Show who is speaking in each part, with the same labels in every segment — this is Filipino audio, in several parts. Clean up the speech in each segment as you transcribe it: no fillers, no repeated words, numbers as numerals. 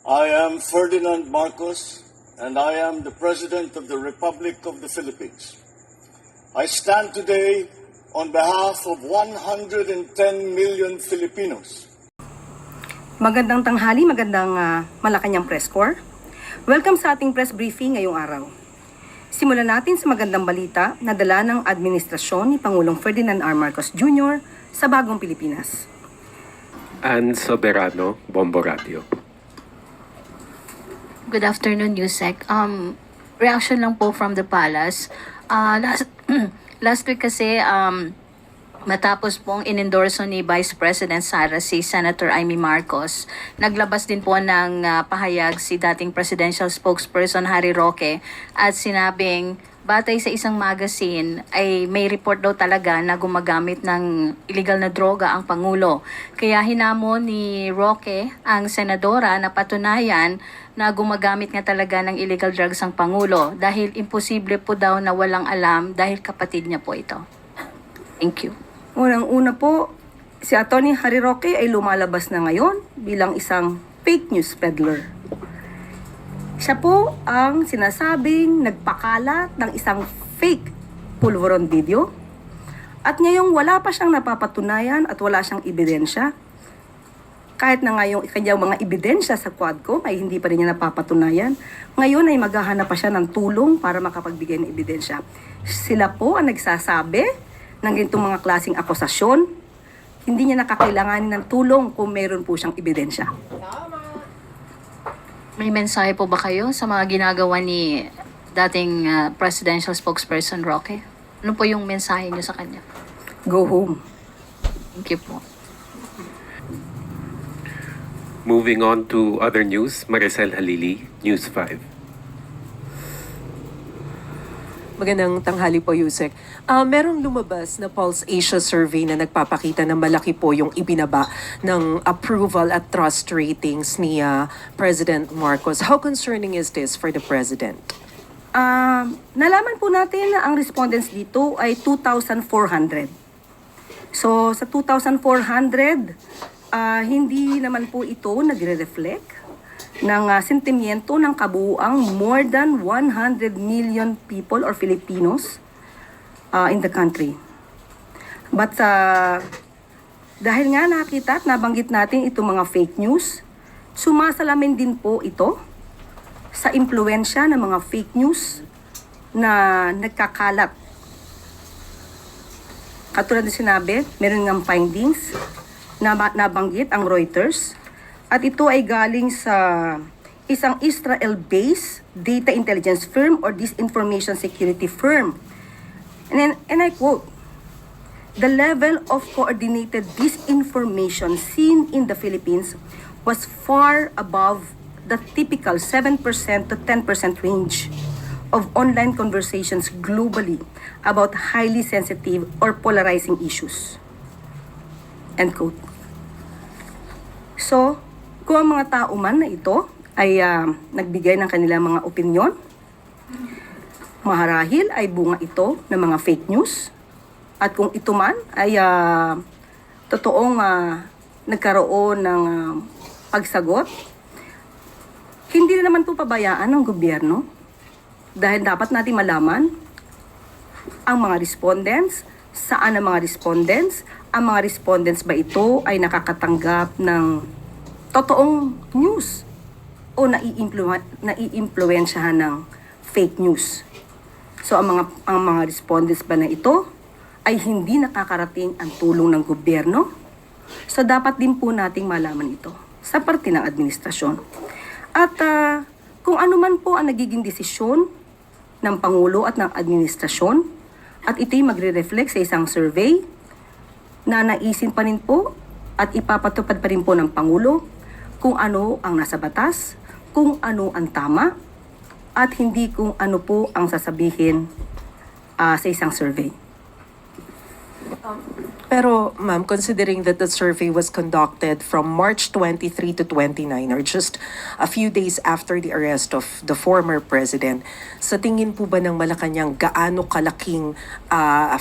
Speaker 1: I am Ferdinand Marcos, and I am the President of the Republic of the Philippines. I stand today on behalf of 110 million Filipinos.
Speaker 2: Magandang tanghali, magandang Malacanang Press Corps. Welcome sa ating press briefing ngayong araw. Simulan natin sa magandang balita na dala ng administrasyon ni Pangulong Ferdinand R. Marcos Jr. sa bagong Pilipinas.
Speaker 3: Ann Soberano, Bombo Radio.
Speaker 4: Good afternoon, Yusek. Reaction lang po from the palace. Last week kasi, matapos pong inendorso ni Vice President Sara si Senator Amy Marcos, naglabas din po ng pahayag si dating presidential spokesperson Harry Roque at sinabing batay sa isang magazine ay may report daw talaga na gumagamit ng illegal na droga ang Pangulo. Kaya hinamon ni Roque ang senadora na patunayan na gumagamit nga talaga ng illegal drugs ang Pangulo dahil imposible po daw na walang alam dahil kapatid niya po ito. Thank you.
Speaker 2: Unang-una po, si Atty. Harry Roque ay lumalabas na ngayon bilang isang fake news peddler. Siya po ang sinasabing nagpakalat ng isang fake pulveron video at ngayong wala pa siyang napapatunayan at wala siyang ebidensya. Kahit na ngayong kanyang mga ebidensya sa Quadcom ay hindi pa rin niya napapatunayan, ngayon ay maghahanap pa siya ng tulong para makapagbigay ng ebidensya. Sila po ang nagsasabi ng ganitong mga klaseng akusasyon, hindi niya nakakailanganin ng tulong kung meron po siyang ebidensya.
Speaker 4: May mensahe po ba kayo sa mga ginagawa ni dating presidential spokesperson Roque? Ano po yung mensahe niyo sa kanya?
Speaker 2: Go home.
Speaker 4: Thank you po.
Speaker 3: Moving on to other news, Maricel Halili, News 5.
Speaker 5: Magandang tanghali po, Yusek. Merong lumabas na Pulse Asia survey na nagpapakita na malaki po yung ibinaba ng approval at trust ratings ni President Marcos. How concerning is this for the President?
Speaker 2: Nalaman po natin na ang respondents dito ay 2,400. So, sa 2,400, hindi naman po ito nagre-reflect ng sentimiento ng kabuuang more than 100 million people or Filipinos in the country. But dahil nga nakita at nabanggit natin itong mga fake news, sumasalamin din po ito sa impluensya ng mga fake news na nagkakalat. Katulad na sinabi, meron ng findings na nabanggit ang Reuters. At ito ay galing sa isang Israel-based data intelligence firm or disinformation security firm. And I quote, "The level of coordinated disinformation seen in the Philippines was far above the typical 7% to 10% range of online conversations globally about highly sensitive or polarizing issues." End quote. So, kung ang mga tao man na ito ay nagbigay ng kanilang mga opinyon, maharahil ay bunga ito ng mga fake news. At kung ito man ay totoong nagkaroon ng pagsagot, hindi na naman ito pabayaan ng gobyerno. Dahil dapat natin malaman ang mga respondents, saan ang mga respondents, ang mga respondents ba ito ay nakakatanggap ng totoong news o naiimpluwensyahan ng fake news. So ang mga respondents ba na ito ay hindi nakakarating ang tulong ng gobyerno? So dapat din po nating malaman ito sa parte ng administrasyon. At kung ano man po ang nagiging desisyon ng Pangulo at ng administrasyon, at ito'y magre-reflect sa isang survey na naisin pa rin po at ipapatupad pa rin po ng Pangulo kung ano ang nasa batas, kung ano ang tama, at hindi kung ano po ang sasabihin sa isang survey.
Speaker 5: Pero, ma'am, considering that the survey was conducted from March 23 to 29, or just a few days after the arrest of the former president, sa tingin po ba ng Malacanang gaano kalaking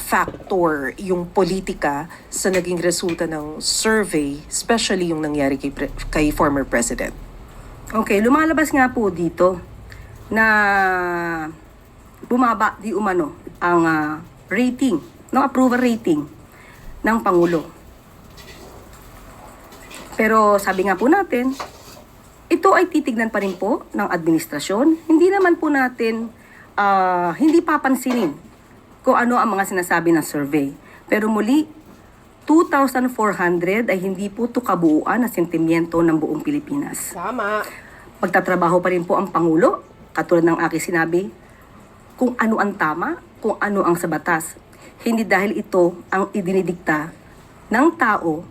Speaker 5: factor yung politika sa naging resulta ng survey, especially yung nangyari kay former president?
Speaker 2: Okay, lumalabas nga po dito na bumaba di umano ang rating, no, approval rating ng Pangulo. Pero sabi nga po natin, ito ay titignan pa rin po ng administrasyon. Hindi naman po natin, hindi papansinin kung ano ang mga sinasabi ng survey. Pero muli, 2,400 ay hindi po ito kabuuan na sentimiento ng buong Pilipinas.
Speaker 6: Tama.
Speaker 2: Magtatrabaho pa rin po ang Pangulo, katulad ng aking sinabi, kung ano ang tama, kung ano ang sa batas. Hindi dahil ito ang idinidikta ng tao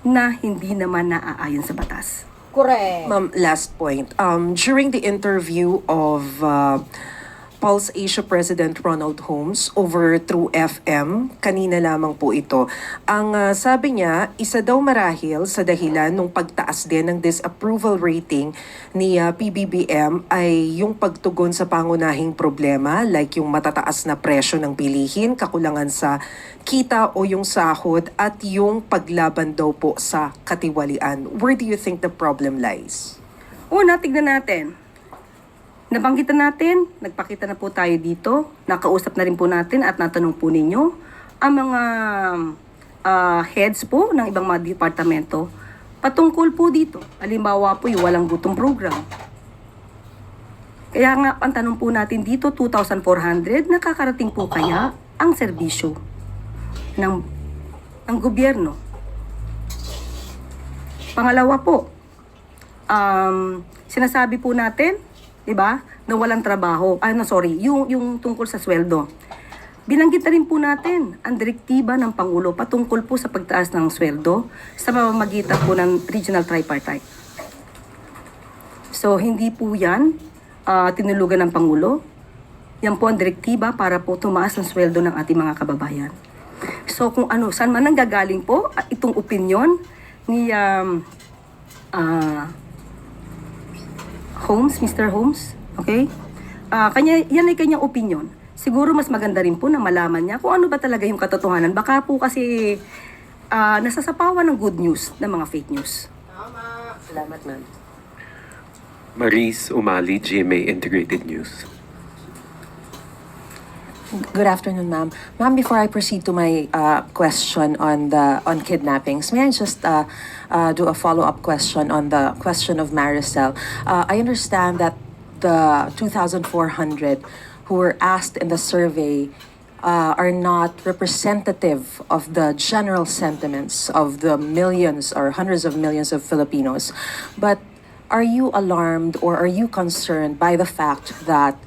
Speaker 2: na hindi naman naaayon sa batas.
Speaker 6: Correct.
Speaker 5: Ma'am, last point. During the interview of Pulse Asia President Ronald Holmes over through FM, kanina lamang po ito. Ang sabi niya, isa daw marahil sa dahilan ng pagtaas din ng disapproval rating ni PBBM ay yung pagtugon sa pangunahing problema like yung matataas na presyo ng bilihin, kakulangan sa kita o yung sahod at yung paglaban daw po sa katiwalian. Where do you think the problem lies?
Speaker 2: Una, tignan natin. Nabanggitan natin, nagpakita na po tayo dito, nakausap na rin po natin at natanong po ninyo ang mga heads po ng ibang mga departamento patungkol po dito. Halimbawa po yung walang gutom program. Kaya nga, ang tanong po natin dito, 2,400, nakakarating po kaya ang serbisyo ng gobyerno? Pangalawa po, sinasabi po natin, diba, na walang trabaho. Yung tungkol sa sweldo. Binanggit na rin po natin ang direktiba ng Pangulo patungkol po sa pagtaas ng sweldo sa pamamagitan po ng Regional Tripartite. So, hindi po yan tinulugan ng Pangulo. Yan po ang direktiba para po tumaas ang sweldo ng ating mga kababayan. So, kung ano, saan man nanggagaling po itong opinion ni Holmes, Mr. Holmes, okay? Yan ay kanyang opinion. Siguro mas maganda rin po na malaman niya kung ano ba talaga yung katotohanan. Baka po kasi nasasapawan ng good news ng mga fake news.
Speaker 5: Salamat, ma'am.
Speaker 3: Maris Umali, GMA Integrated News.
Speaker 7: Good afternoon, ma'am. Ma'am, before I proceed to my question on kidnappings, may I just do a follow-up question on the question of Maricel? I understand that the 2,400 who were asked in the survey are not representative of the general sentiments of the millions or hundreds of millions of Filipinos. But are you alarmed or are you concerned by the fact that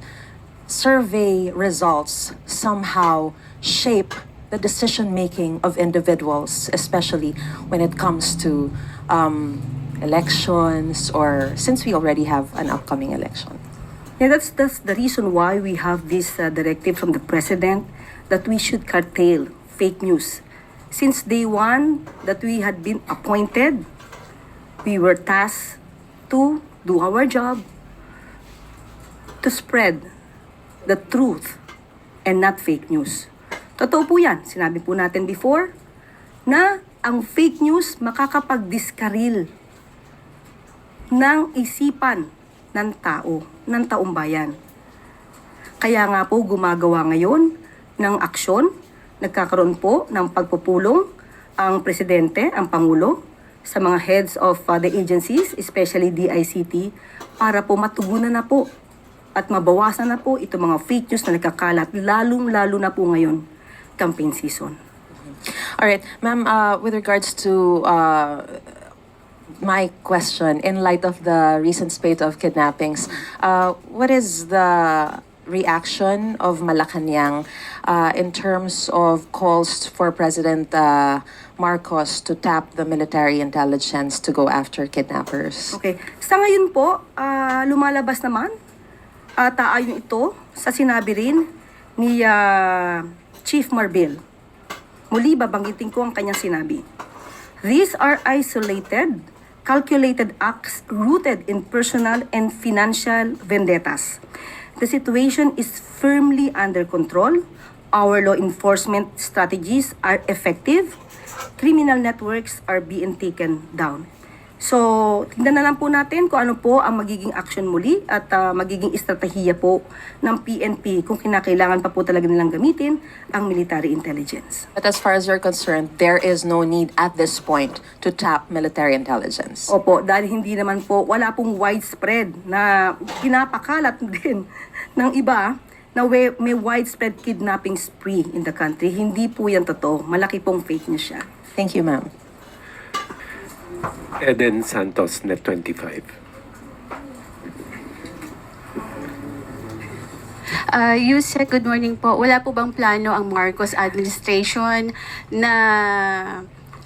Speaker 7: survey results somehow shape the decision-making of individuals, especially when it comes to elections or since we already have an upcoming election?
Speaker 2: Yeah, that's the reason why we have this directive from the President that we should curtail fake news. Since day one that we had been appointed, we were tasked to do our job, to spread the truth and not fake news. Totoo po yan. Sinabi po natin before na ang fake news makakapag-diskaril ng isipan ng tao, ng taong bayan. Kaya nga po gumagawa ngayon ng aksyon, nagkakaroon po ng pagpupulong ang Presidente, ang Pangulo, sa mga heads of the agencies, especially DICT, para po matugunan na po at mabawasan na po itong mga fake news na nagkakalat, lalong-lalo na po ngayon, campaign season.
Speaker 7: All right, ma'am, with regards to my question, in light of the recent spate of kidnappings, what is the reaction of Malacanang in terms of calls for President Marcos to tap the military intelligence to go after kidnappers?
Speaker 2: Okay. Sa ngayon po, lumalabas naman at ayon ito sa sinabi rin ni Chief Marbil. Muli, babanggitin ko ang kanyang sinabi. These are isolated, calculated acts rooted in personal and financial vendettas. The situation is firmly under control. Our law enforcement strategies are effective. Criminal networks are being taken down. So, tingnan na lang po natin kung ano po ang magiging action muli at magiging estratehiya po ng PNP kung kinakailangan pa po talaga nilang gamitin ang military intelligence.
Speaker 7: But as far as you're concerned, there is no need at this point to tap military intelligence.
Speaker 2: Opo, dahil hindi naman po, wala pong widespread na pinapakalat din ng iba na may widespread kidnapping spree in the country. Hindi po yan totoo. Malaki pong fake news siya.
Speaker 7: Thank you, ma'am.
Speaker 3: Eden Santos, Net 25.
Speaker 6: Yusek, good morning po. Wala po bang plano ang Marcos administration na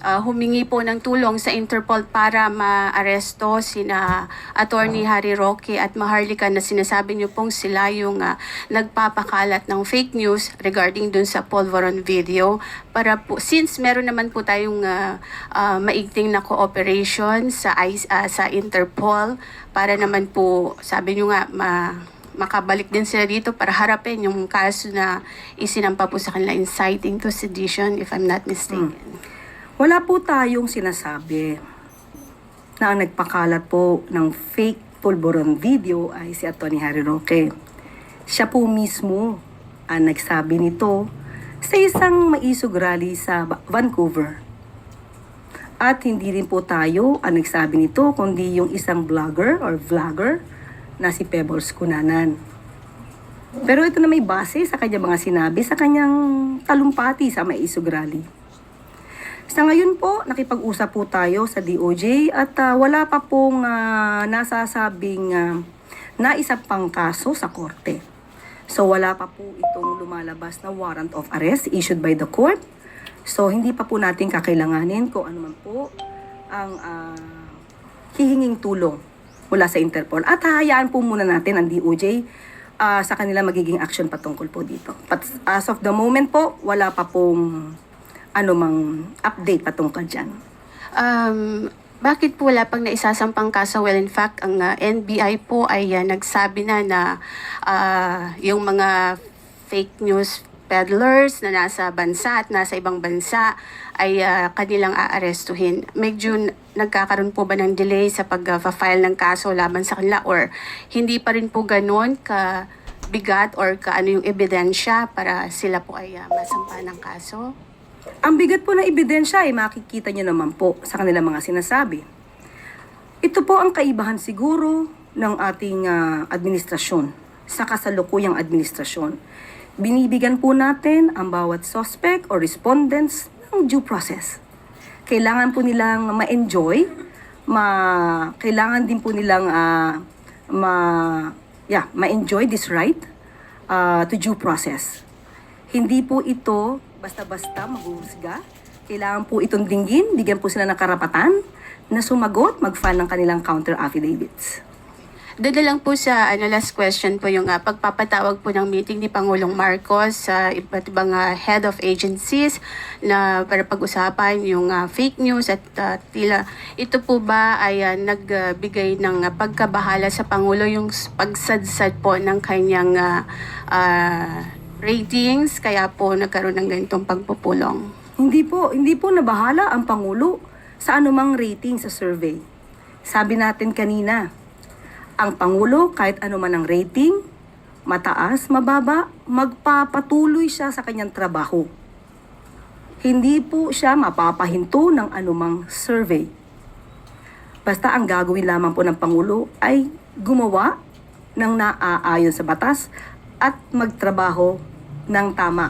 Speaker 6: humingi po ng tulong sa Interpol para maaresto sina Attorney Harry Roque at Maharlika na sinasabi niyo pong sila yung nagpapakalat ng fake news regarding dun sa Polvoron video, para po, since meron naman po tayong maigting na cooperation sa Interpol para naman po, sabi niyo nga, makabalik din sila dito para harapin yung kaso na isinampa po sa kanila, inciting to sedition, if I'm not mistaken.
Speaker 2: Wala po tayong sinasabi na ang nagpakalat po ng fake Polvoron video ay si Atty. Harry Roque. Siya po mismo ang nagsabi nito sa isang maisog rally sa Vancouver. At hindi rin po tayo ang nagsabi nito, kundi yung isang vlogger na si Pebbles Cunanan. Pero ito na may base sa kanyang mga sinabi sa kanyang talumpati sa maisog rally. Sa ngayon po, nakipag-usap po tayo sa DOJ at wala pa pong nasasabing naisang pang kaso sa korte. So wala pa po itong lumalabas na warrant of arrest issued by the court. So hindi pa po natin kakailanganin kung ano man po ang hihinging tulong mula sa Interpol. At hahayaan po muna natin ang DOJ sa kanila magiging action patungkol po dito. But as of the moment po, wala pa pong anumang update patungkol dyan.
Speaker 6: Bakit po wala pang naisasampang kaso? Well, in fact, ang NBI po ay nagsabi na yung mga fake news peddlers na nasa bansa at nasa ibang bansa ay kanilang aarestuhin. Medyo nagkakaroon po ba ng delay sa pag-file ng kaso laban sa kanila, or hindi pa rin po ganon ka bigat or kaano yung ebidensya para sila po ay masampa ng kaso?
Speaker 2: Ang bigat po ng ebidensya ay makikita nyo naman po sa kanilang mga sinasabi. Ito po ang kaibahan siguro ng ating administrasyon sa kasalukuyang administrasyon. Binibigyan po natin ang bawat suspect or respondents ng due process. Kailangan po nilang ma-enjoy, kailangan din po nilang ma-enjoy this right to due process. Hindi po ito basta-basta maghuhusga. Kailangan po itong dinggin, bigyan po sila ng karapatan na sumagot, mag-file ng kanilang counter affidavits.
Speaker 6: Doon na lang po sa last question po yung pagpapatawag po ng meeting ni Pangulong Marcos sa iba't ibang head of agencies na para pag-usapan yung fake news at tila ito po ba ay nagbigay ng pagkabahala sa Pangulo yung pagsadsad po ng kanyang ratings, kaya po nagkaroon ng ganitong pagpupulong?
Speaker 2: Hindi po nabahala ang Pangulo sa anumang rating sa survey. Sabi natin kanina, ang Pangulo kahit anuman ang rating, mataas, mababa, magpapatuloy siya sa kanyang trabaho. Hindi po siya mapapahinto ng anumang survey. Basta ang gagawin lamang po ng Pangulo ay gumawa ng naaayon sa batas at magtrabaho ng tama.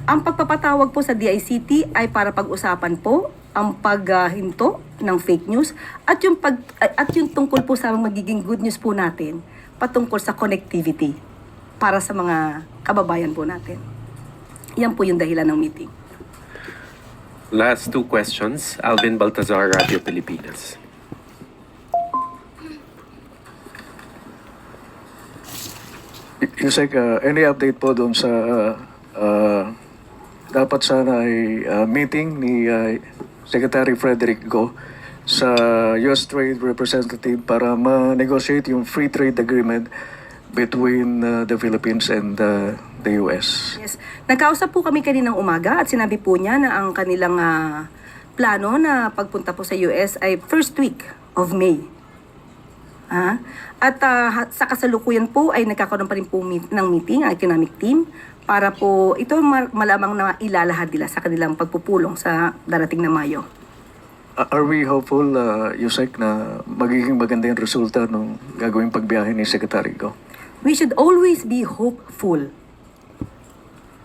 Speaker 2: Ang pagpapatawag po sa DICT ay para pag-usapan po ang paghinto ng fake news at yung tungkol po sa magiging good news po natin patungkol sa connectivity para sa mga kababayan po natin. Yan po yung dahilan ng meeting.
Speaker 3: Last two questions. Alvin Baltazar, Radio Pilipinas.
Speaker 8: Yusek, any update po doon sa dapat sana ay meeting ni Secretary Frederick Go sa US Trade Representative para ma-negotiate yung free trade agreement between the Philippines and the US.
Speaker 2: Yes. Nagkausap po kami kaninang umaga at sinabi po niya na ang kanilang plano na pagpunta po sa US ay first week of May. At sa kasalukuyan po ay nagkakaroon pa rin po ng meeting ang economic team para po ito malamang na ilalahad nila sa kanilang pagpupulong sa darating na Mayo.
Speaker 8: Are we hopeful, Yusek, na magiging maganda yung resulta ng gagawing pagbiyahe ni Secretary Go?
Speaker 2: We should always be hopeful.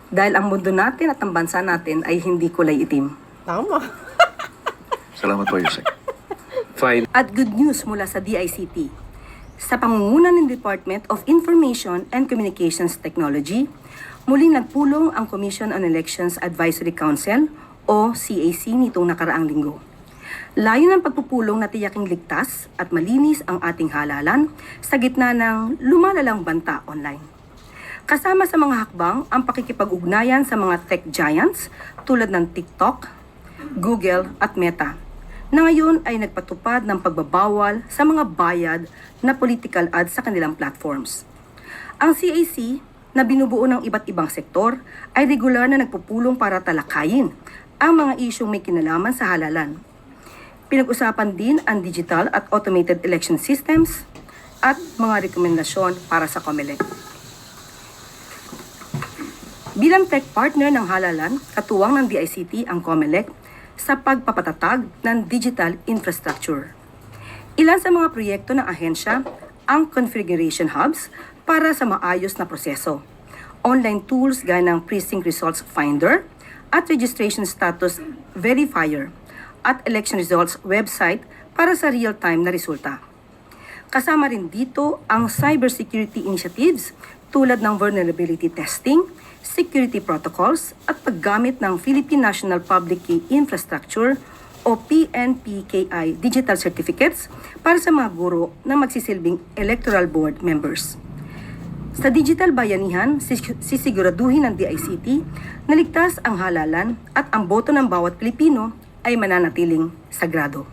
Speaker 2: Dahil ang mundo natin at ang bansa natin ay hindi kulay itim.
Speaker 8: Salamat po, Yusek.
Speaker 3: Fine.
Speaker 2: At good news mula sa DICT. Sa pangunguna ng Department of Information and Communications Technology, muling nagpulong ang Commission on Elections Advisory Council o CAC nitong nakaraang linggo. Layo ng pagpupulong na tiyaking ligtas at malinis ang ating halalan sa gitna ng lumalalang banta online. Kasama sa mga hakbang ang pakikipag-ugnayan sa mga tech giants tulad ng TikTok, Google at Meta, na ngayon ay nagpatupad ng pagbabawal sa mga bayad na political ads sa kanilang platforms. Ang CAC, na binubuo ng iba't ibang sektor, ay regular na nagpupulong para talakayin ang mga isyong may kinalaman sa halalan. Pinag-usapan din ang digital at automated election systems at mga rekomendasyon para sa COMELEC. Bilang tech partner ng halalan, katuwang ng DICT ang COMELEC sa pagpapatatag ng digital infrastructure. Ilan sa mga proyekto ng ahensya ang configuration hubs para sa maayos na proseso, online tools gaya ng Precinct Results Finder at Registration Status Verifier at Election Results website para sa real-time na resulta. Kasama rin dito ang cybersecurity initiatives tulad ng vulnerability testing, security protocols at paggamit ng Philippine National Public Key Infrastructure o PNPKI digital certificates para sa mga guro na magsisilbing electoral board members. Sa digital bayanihan, sisiguraduhin ng DICT na ligtas ang halalan at ang boto ng bawat Pilipino ay mananatiling sagrado.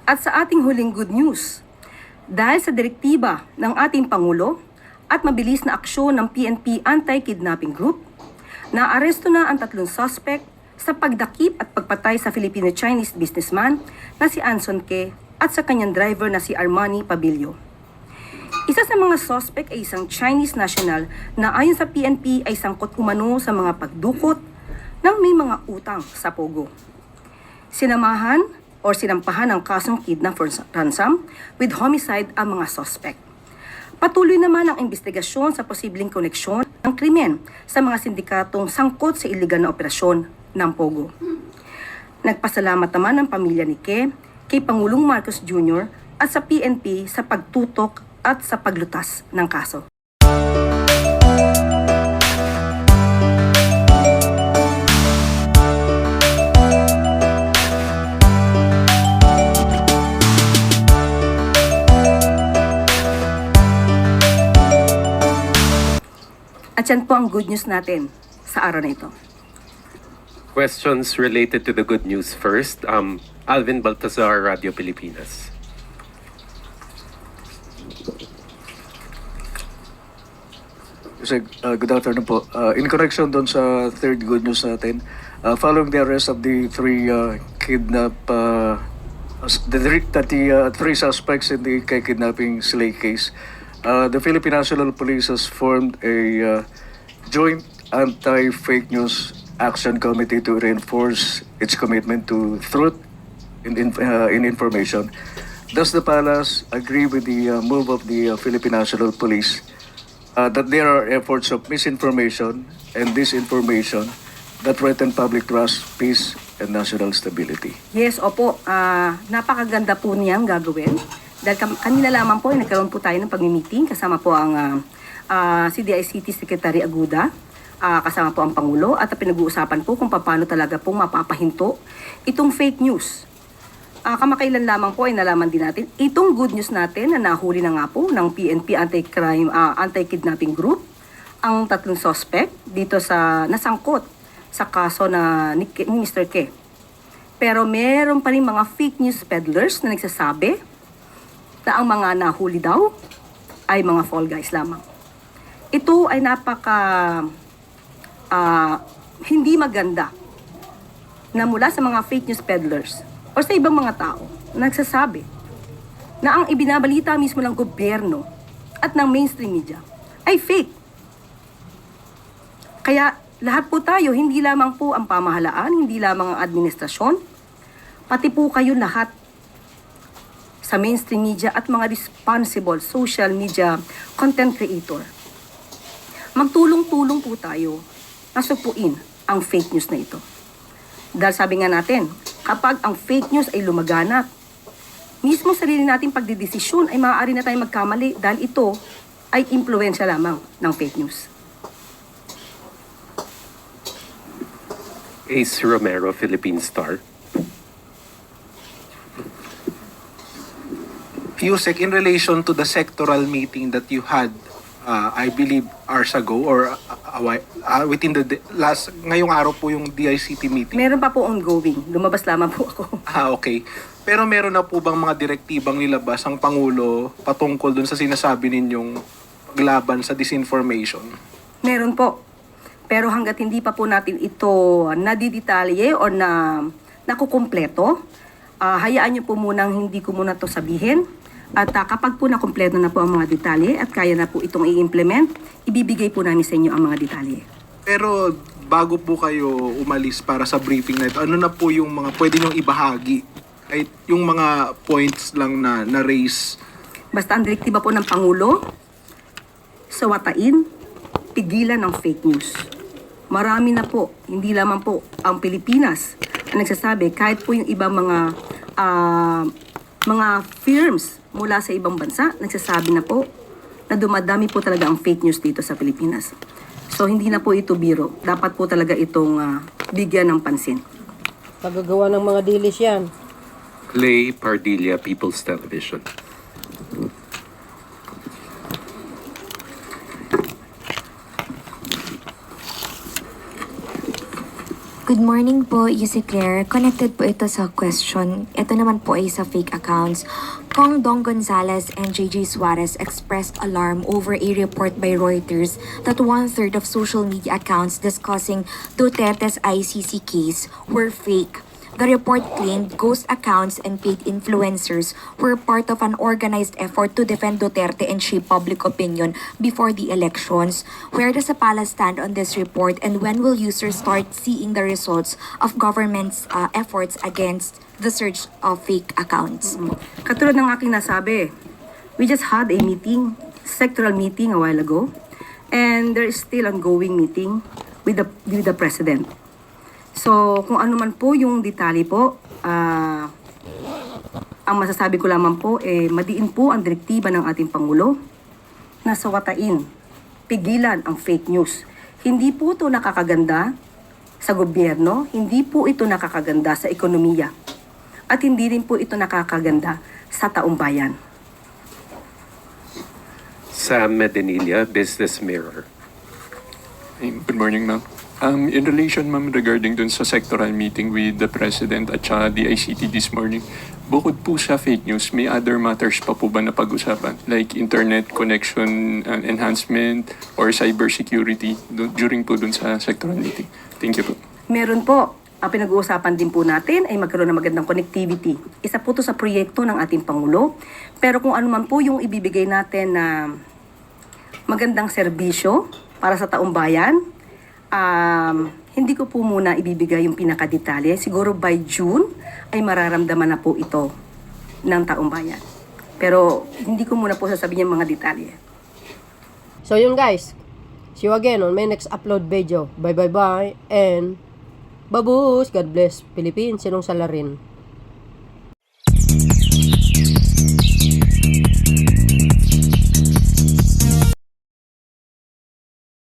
Speaker 2: At sa ating huling good news, dahil sa direktiba ng ating Pangulo at mabilis na aksyon ng PNP Anti-Kidnapping Group, naaresto na ang 3 suspect sa pagdakip at pagpatay sa Filipino-Chinese businessman na si Anson Ke at sa kanyang driver na si Armani Pabilio. Isa sa mga suspect ay isang Chinese national na ayon sa PNP ay sangkot umano sa mga pagdukot ng may mga utang sa Pogo. Sinampahan ng kasong kidnap for ransom with homicide ang mga suspect. Patuloy naman ang investigasyon sa posibleng koneksyon ng krimen sa mga sindikatong sangkot sa iligal na operasyon ng Pogo. Nagpasalamat naman ang pamilya ni Ke kay Pangulong Marcos Jr. at sa PNP sa pagtutok at sa paglutas ng kaso. At yan po ang good news natin sa araw na ito.
Speaker 3: Questions related to the good news first. Alvin Baltazar, Radio Pilipinas.
Speaker 8: Good afternoon po. In correction doon sa third good news natin, following the arrest of the three three suspects in the kidnapping slay case, the Philippine National Police has formed a joint anti-fake news action committee to reinforce its commitment to truth in information. Does the Palace agree with the move of the Philippine National Police that there are efforts of misinformation and disinformation that threaten public trust, peace, and national stability?
Speaker 2: Yes, opo. Napakaganda po niyang gagawin. Dahil kanina lamang po, nagkaroon po tayo ng pag-meeting kasama po ang CDICT Secretary Aguda kasama po ang Pangulo at pinag-uusapan po kung paano talaga po mapapahinto itong fake news. Kamakailan lamang po ay nalaman din natin itong good news natin na nahuli na nga po ng PNP Anti-Kidnapping Group ang 3 suspect dito sa nasangkot sa kaso ni Mr. K. Pero meron pa rin mga fake news peddlers na nagsasabi na ang mga nahuli daw ay mga fall guys lamang. Ito ay hindi maganda na mula sa mga fake news peddlers o sa ibang mga tao na nagsasabi na ang ibinabalita mismo ng gobyerno at ng mainstream media ay fake. Kaya lahat po tayo, hindi lamang po ang pamahalaan, hindi lamang ang administrasyon, pati po kayo lahat sa mainstream media at mga responsible social media content creator. Magtulong-tulong po tayo na supuin ang fake news na ito. Dahil sabi nga natin, kapag ang fake news ay lumaganap, mismo sarili natin pagdidesisyon ay maaari na tayong magkamali dahil ito ay impluwensya lamang ng fake news.
Speaker 3: Ace Romero, Philippine Star.
Speaker 9: Yusek, in relation to the sectoral meeting that you had, I believe hours ago or within the ngayong araw po yung DICT meeting.
Speaker 2: Meron pa po ongoing. Lumabas lamang po ako.
Speaker 9: Okay. Pero meron na po bang mga direktibang nilabas ang Pangulo patungkol dun sa sinasabi ninyong paglaban sa disinformation?
Speaker 2: Meron po. Pero hanggat hindi pa po natin ito nadidetalye o nakukumpleto, hayaan niyo po munang hindi ko muna to sabihin. At kapag po nakumpleto na po ang mga detalye at kaya na po itong i-implement, ibibigay po namin sa inyo ang mga detalye.
Speaker 9: Pero bago po kayo umalis para sa briefing na ito, ano na po yung mga pwede niyong ibahagi? Kahit yung mga points lang na raise.
Speaker 2: Basta ang direktiba po ng Pangulo, sawatain, pigilan ng fake news. Marami na po, hindi lamang po ang Pilipinas ang nagsasabi, kahit po yung ibang mga firms mula sa ibang bansa, nagsasabi na po na dumadami po talaga ang fake news dito sa Pilipinas. So hindi na po ito biro. Dapat po talaga itong bigyan ng pansin.
Speaker 10: Pagagawa ng mga dilis yan.
Speaker 3: Clay Pardilla, People's Television.
Speaker 11: Good morning po, Yusek Claire. Connected po ito sa question. Ito naman po ay sa fake accounts. Kong Dong Gonzalez and JJ Suarez expressed alarm over a report by Reuters that 1/3 of social media accounts discussing Duterte's ICC case were fake. The report claimed ghost accounts and paid influencers were part of an organized effort to defend Duterte and shape public opinion before the elections. Where does the palace stand on this report, and when will users start seeing the results of government's efforts against the surge of fake accounts?
Speaker 2: Katulad ng aking nasabi, we just had a meeting, sectoral meeting a while ago, and there is still ongoing meeting with the President. So, kung ano man po yung detalye po, ang masasabi ko lamang po, madiin po ang direktiba ng ating Pangulo na sawatain, pigilan ang fake news. Hindi po ito nakakaganda sa gobyerno, hindi po ito nakakaganda sa ekonomiya, at hindi rin po ito nakakaganda sa taong bayan.
Speaker 3: Sam Medinilla, Business Mirror.
Speaker 12: Good morning, ma'am. In relation, ma'am, regarding dun sa sectoral meeting with the President at saka the ICT this morning, bukod po sa fake news, may other matters pa po ba na pag-usapan? Like internet connection enhancement or cybersecurity during po dun sa sectoral meeting? Thank you po.
Speaker 2: Meron po. Ang pinag-uusapan din po natin ay magkaroon ng magandang connectivity. Isa po ito sa proyekto ng ating Pangulo. Pero kung ano man po yung ibibigay natin na magandang serbisyo para sa taong bayan, hindi ko po muna ibibigay yung pinakadetalye. Siguro by June ay mararamdaman na po ito ng taong bayan. Pero hindi ko muna po sasabihin yung mga detalye.
Speaker 10: So yun guys, see you again on my next upload video. Bye bye bye and babush! God bless Philippines, sinong salarin.